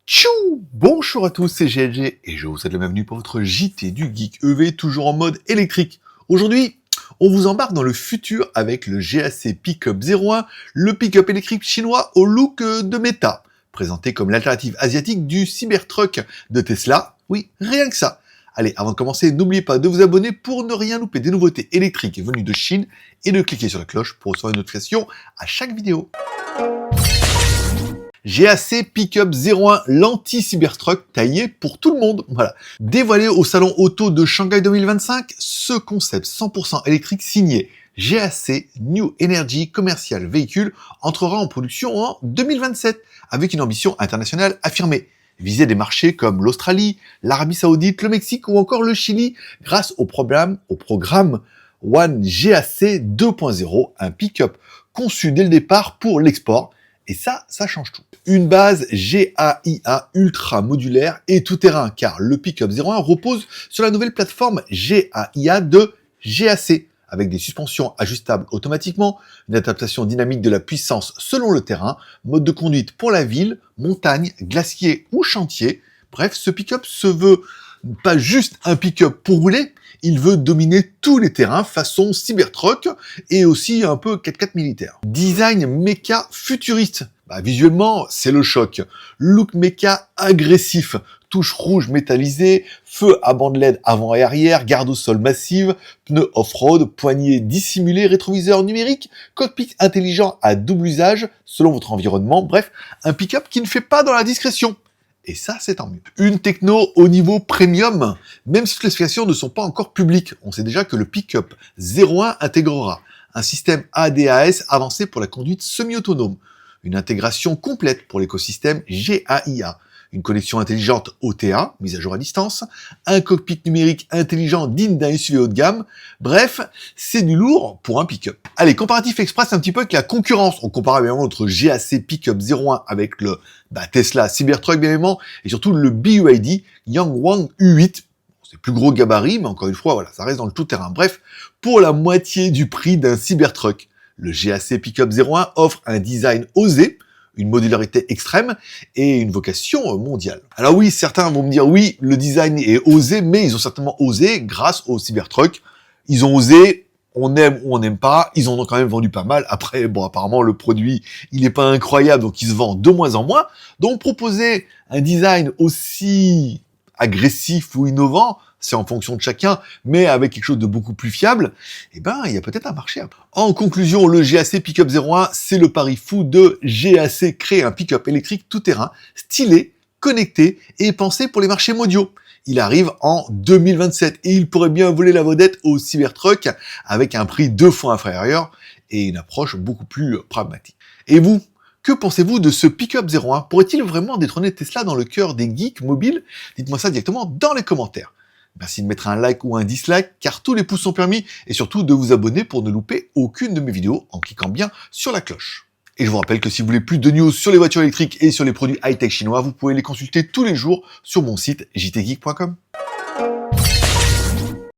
Tchou! Bonjour à tous, c'est GLG et je vous souhaite la bienvenue pour votre JT du Geek EV, toujours en mode électrique. Aujourd'hui, on vous embarque dans le futur avec le GAC Pickup 01, le pick-up électrique chinois au look de méta, présenté comme l'alternative asiatique du Cybertruck de Tesla. Oui, rien que ça. Allez, avant de commencer, n'oubliez pas de vous abonner pour ne rien louper des nouveautés électriques venues de Chine et de cliquer sur la cloche pour recevoir une notification à chaque vidéo. GAC Pickup 01, l'anti-Cybertruck taillé pour tout le monde. Voilà. Dévoilé au salon auto de Shanghai 2025, ce concept 100% électrique signé GAC New Energy Commercial Vehicle entrera en production en 2027 avec une ambition internationale affirmée. Viser des marchés comme l'Australie, l'Arabie Saoudite, le Mexique ou encore le Chili grâce au programme One GAC 2.0, un pick-up conçu dès le départ pour l'export. Et ça change tout. Une base GAIA ultra modulaire et tout-terrain, car le Pickup 01 repose sur la nouvelle plateforme GAIA de GAC, avec des suspensions ajustables automatiquement, une adaptation dynamique de la puissance selon le terrain, mode de conduite pour la ville, montagne, glacier ou chantier. Bref, ce pick-up se veut pas juste un pick-up pour rouler, il veut dominer tous les terrains façon Cybertruck et aussi un peu 4x4 militaire. Design méca futuriste. Visuellement, c'est le choc. Look méca agressif. Touche rouge métallisée, feu à bande LED avant et arrière, garde au sol massive, pneus off-road, poignées dissimulées, rétroviseur numérique, cockpit intelligent à double usage selon votre environnement. Bref, un pick-up qui ne fait pas dans la discrétion. Et ça, c'est tant mieux. Une techno au niveau premium, même si les spécifications ne sont pas encore publiques. On sait déjà que le Pickup 01 intégrera un système ADAS avancé pour la conduite semi-autonome, une intégration complète pour l'écosystème GAIA, une connexion intelligente OTA, mise à jour à distance, un cockpit numérique intelligent digne d'un SUV haut de gamme. Bref, c'est du lourd pour un pick-up. Allez, comparatif express un petit peu avec la concurrence. On compare évidemment notre GAC Pickup 01 avec le Tesla Cybertruck bien évidemment, et surtout le BYD Yangwang U8. C'est plus gros gabarit, mais encore une fois, voilà, ça reste dans le tout-terrain. Bref, pour la moitié du prix d'un Cybertruck, le GAC Pickup 01 offre un design osé, une modularité extrême et une vocation mondiale. Alors oui, certains vont me dire oui, le design est osé, mais ils ont certainement osé grâce au Cybertruck. Ils ont osé, on aime ou on n'aime pas, ils en ont quand même vendu pas mal. Après, bon, apparemment, le produit, il n'est pas incroyable, donc il se vend de moins en moins. Donc proposer un design aussi agressif ou innovant, c'est en fonction de chacun, mais avec quelque chose de beaucoup plus fiable, il y a peut-être un marché. En conclusion, le GAC Pickup 01, c'est le pari fou de GAC, créer un pick-up électrique tout-terrain, stylé, connecté et pensé pour les marchés mondiaux. Il arrive en 2027 et il pourrait bien voler la vedette au Cybertruck avec un prix 2 fois inférieur et une approche beaucoup plus pragmatique. Et vous, que pensez-vous de ce Pickup 01 ? Pourrait-il vraiment détrôner Tesla dans le cœur des geeks mobiles ? Dites-moi ça directement dans les commentaires. Merci de mettre un like ou un dislike, car tous les pouces sont permis, et surtout de vous abonner pour ne louper aucune de mes vidéos en cliquant bien sur la cloche. Et je vous rappelle que si vous voulez plus de news sur les voitures électriques et sur les produits high-tech chinois, vous pouvez les consulter tous les jours sur mon site jtgeek.com.